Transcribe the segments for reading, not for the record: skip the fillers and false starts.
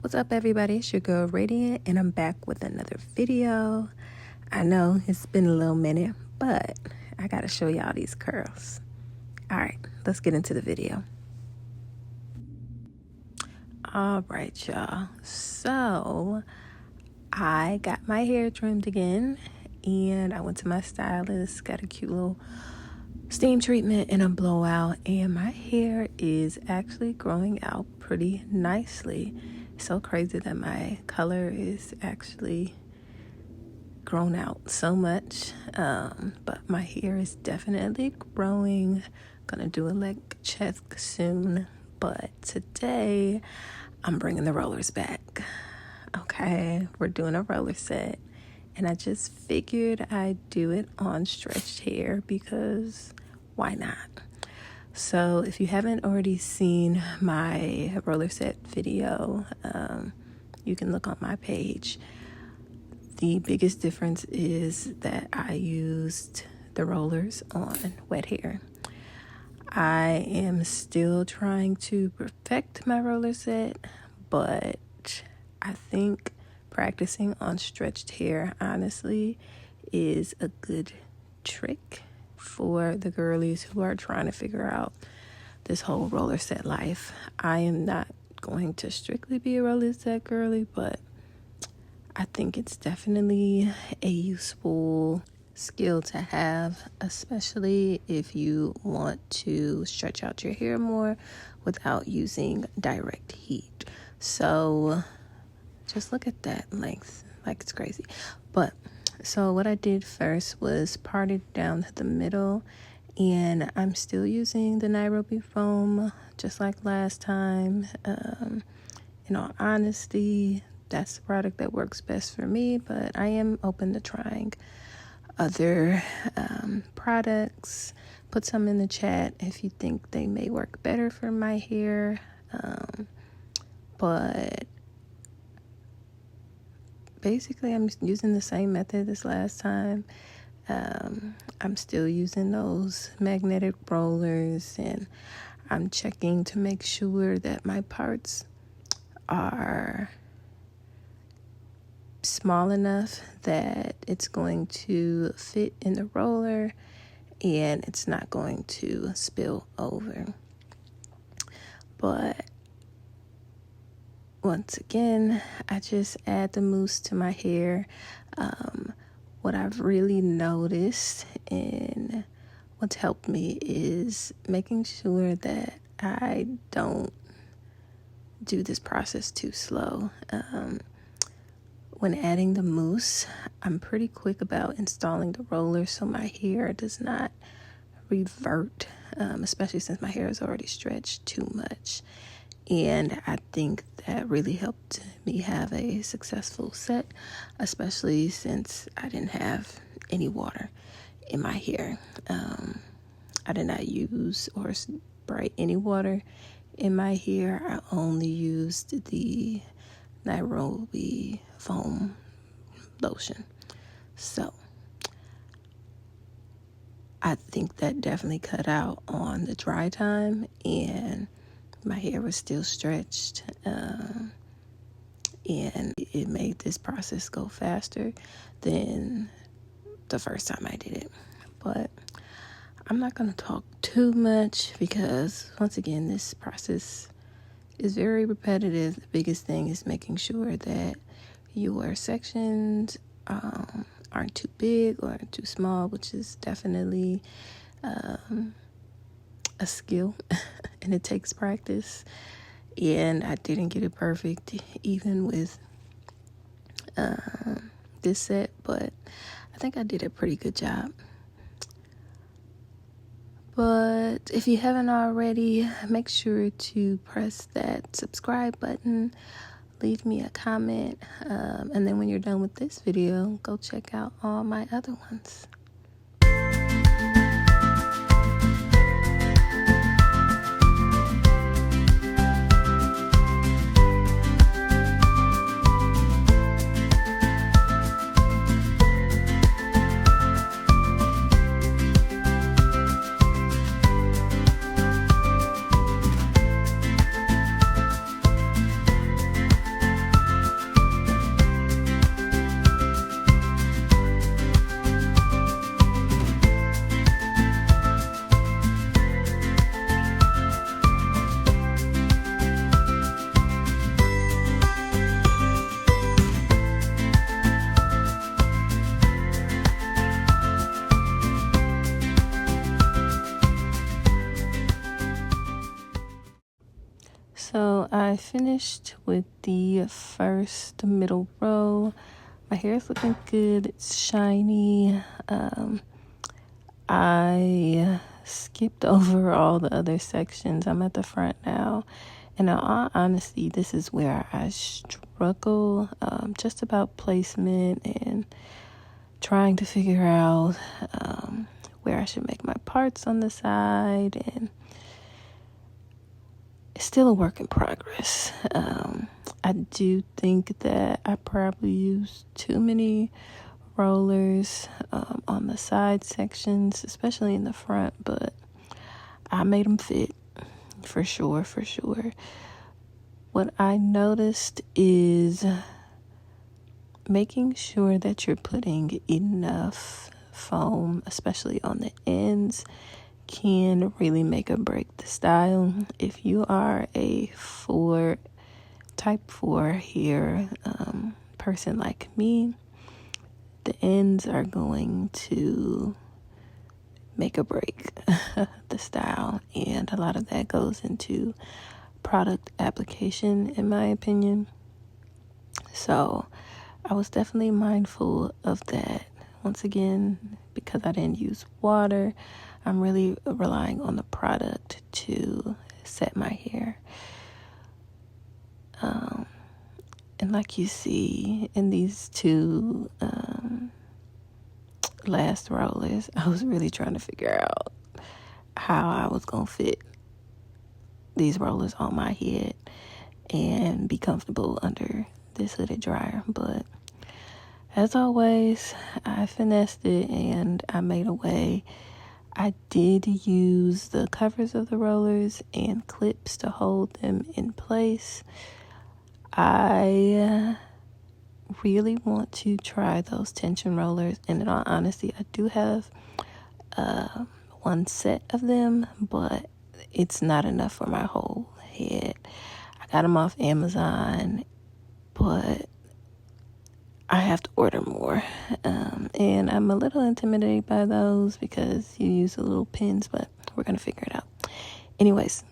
What's up, everybody? It's your girl Radiant, and I'm back with another video. I know it's been a little minute, but I gotta show y'all these curls. All right, let's get into the video. All right, y'all. So I got my hair trimmed again, and I went to my stylist, got a cute little steam treatment and a blowout, and my hair is actually growing out pretty nicely. It's so crazy that my color is actually grown out so much, but my hair is definitely growing. Gonna do a leg check soon, but today I'm bringing the rollers back. Okay, we're doing a roller set, and I just figured I'd do it on stretched hair because why not? So if you haven't already seen my roller set video, you can look on my page. The biggest difference is that I used the rollers on wet hair. I am still trying to perfect my roller set, but I think practicing on stretched hair, honestly, is a good trick for the girlies who are trying to figure out this whole roller set life. I am not going to strictly be a roller set girly, but I think it's definitely a useful skill to have, especially if you want to stretch out your hair more without using direct heat. So just look at that length, like it's crazy. But so what I did first was part it down to the middle, and I'm still using the Nairobi foam just like last time. In all honesty, that's the product that works best for me, but I am open to trying other products. Put some in the chat if you think they may work better for my hair. But basically, I'm using the same method as last time. I'm still using those magnetic rollers, and I'm checking to make sure that my parts are small enough that it's going to fit in the roller and it's not going to spill over. But once again, I just add the mousse to my hair. What I've really noticed and what's helped me is making sure that I don't do this process too slow. When adding the mousse, I'm pretty quick about installing the roller so my hair does not revert, especially since my hair is already stretched too much. And I think that really helped me have a successful set, especially since I didn't have any water in my hair. I did not use or spray any water in my hair. I only used the Nairobi foam lotion. So I think that definitely cut out on the dry time, and my hair was still stretched, and it made this process go faster than the first time I did it. But I'm not going to talk too much because, once again, this process is very repetitive. The biggest thing is making sure that your sections aren't too big or too small, which is definitely a skill and it takes practice. And I didn't get it perfect even with this set, but I think I did a pretty good job. But if you haven't already, make sure to press that subscribe button, leave me a comment, and then when you're done with this video, go check out all my other ones. finished with the first middle row. My hair is looking good. It's shiny. I skipped over all the other sections. I'm at the front now. And in all honesty, this is where I struggle just about placement and trying to figure out where I should make my parts on the side. And it's still a work in progress. I do think that I probably used too many rollers on the side sections, especially in the front, but I made them fit for sure. What I noticed is making sure that you're putting enough foam, especially on the ends, can really make or break the style. If you are a type 4 hair person like me, the ends are going to make or break the style, and a lot of that goes into product application, in my opinion. So I was definitely mindful of that. Once again, because I didn't use water, I'm really relying on the product to set my hair. And like you see in these two last rollers, I was really trying to figure out how I was going to fit these rollers on my head and be comfortable under this hooded dryer. But as always, I finessed it and I made a way. I did use the covers of the rollers and clips to hold them in place. I really want to try those tension rollers, and in all honesty, I do have one set of them, but it's not enough for my whole head. I got them off Amazon, but I have to order more, and I'm a little intimidated by those because you use the little pins, but we're gonna figure it out. Anyways,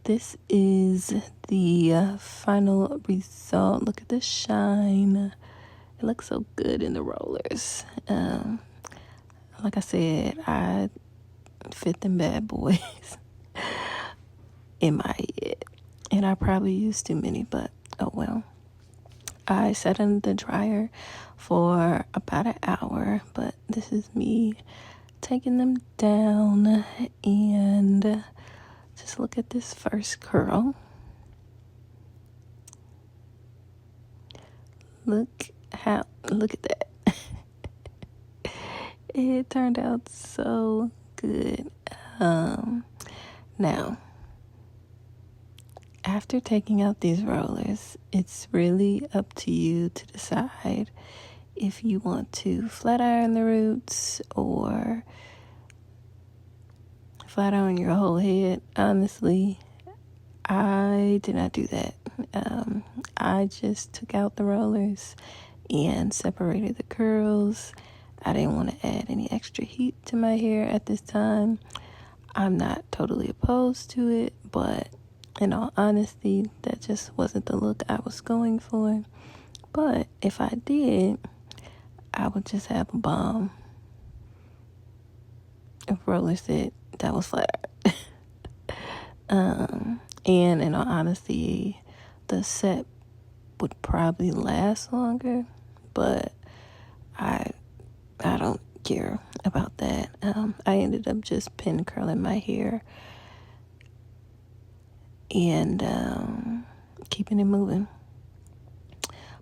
this is the final result. Look at the shine. It looks so good in the rollers. Like I said, I fit them bad boys in my head, and I probably used too many, but oh well. I sat in the dryer for about an hour, but this is me taking them down, and just look at this first curl. Look at that. It turned out so good. Now, after taking out these rollers, it's really up to you to decide if you want to flat iron the roots or flat iron your whole head. Honestly, I did not do that. I just took out the rollers and separated the curls. I didn't want to add any extra heat to my hair at this time. I'm not totally opposed to it, but in all honesty, that just wasn't the look I was going for. But if I did, I would just have a bomb of roller set that was flat iron. And in all honesty, the set would probably last longer, but I don't care about that. I ended up just pin curling my hair and keeping it moving.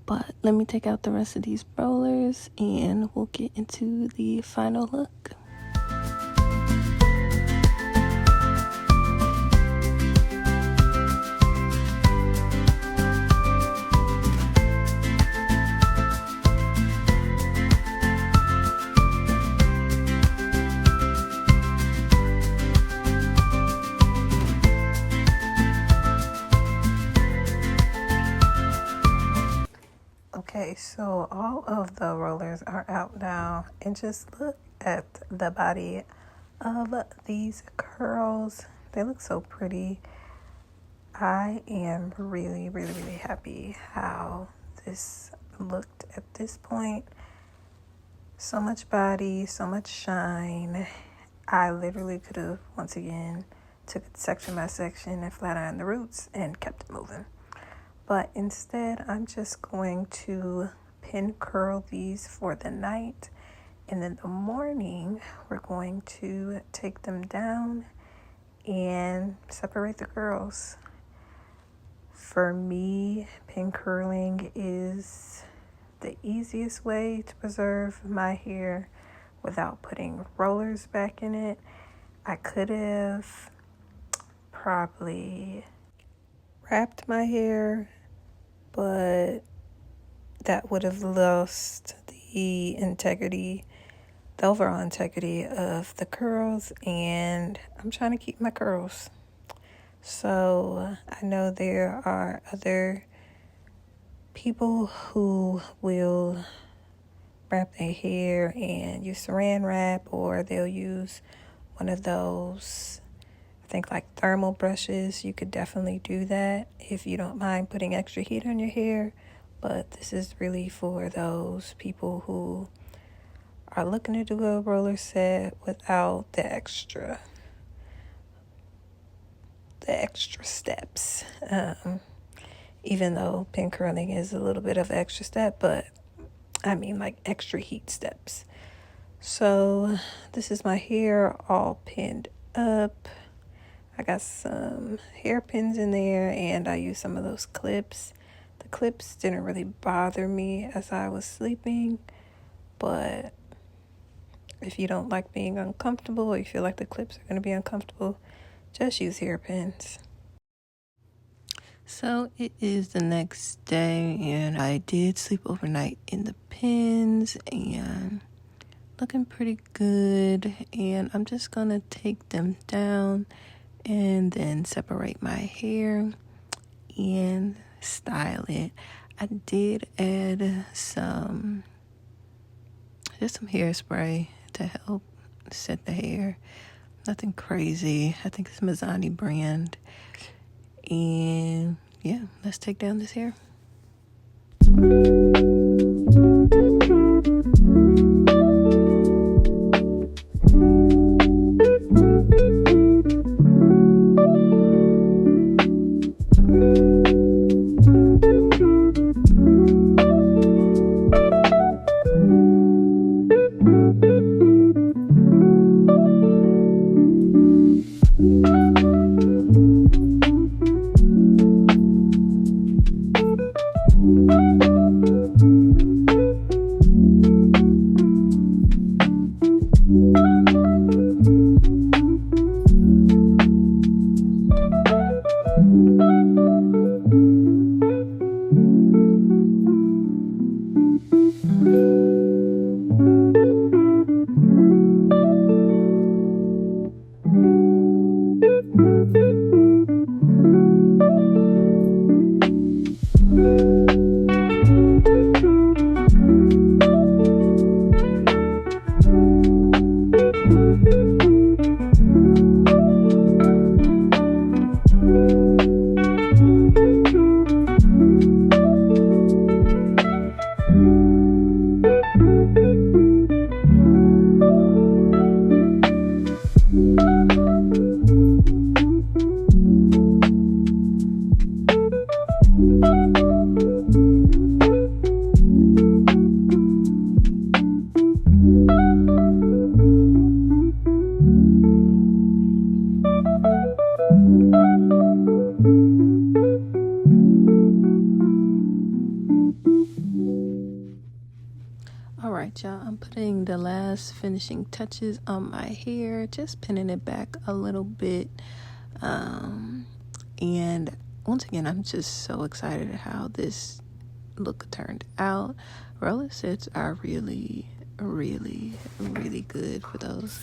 But let me take out the rest of these rollers and we'll get into the final look. Okay, so all of the rollers are out now, and just look at the body of these curls. They look so pretty. I am really, really, really happy how this looked at this point. So much body, so much shine. I literally could have, once again, took it section by section and flat ironed the roots and kept it moving. But instead, I'm just going to pin curl these for the night. And in the morning, we're going to take them down and separate the curls. For me, pin curling is the easiest way to preserve my hair without putting rollers back in it. I could have probably wrapped my hair, but that would have lost the integrity, the overall integrity of the curls, and I'm trying to keep my curls. So I know there are other people who will wrap their hair and use saran wrap, or they'll use one of those, I think like thermal brushes. You could definitely do that if you don't mind putting extra heat on your hair. But this is really for those people who are looking to do a roller set without the extra steps. Even though pin curling is a little bit of an extra step, but I mean like extra heat steps. So this is my hair all pinned up. I got some hairpins in there, and I used some of those clips. The clips didn't really bother me as I was sleeping, but if you don't like being uncomfortable, or you feel like the clips are going to be uncomfortable, just use hairpins. So it is the next day, and I did sleep overnight in the pins and looking pretty good. And I'm just going to take them down and then separate my hair and style it. I did add just some hairspray to help set the hair. Nothing crazy. I think it's Mizani brand. And yeah, let's take down this hair. Alright, y'all, I'm putting the last finishing touches on my hair, just pinning it back a little bit. And once again, I'm just so excited at how this look turned out. Roller sets are really, really, really good for those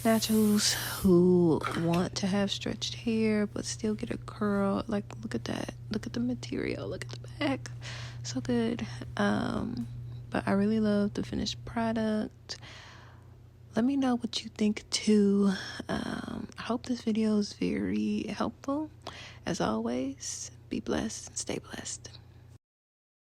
naturals who want to have stretched hair but still get a curl. Like, look at that. Look at the material. Look at the back. So good. But I really love the finished product. Let me know what you think too. I hope this video is very helpful. As always, be blessed, stay blessed.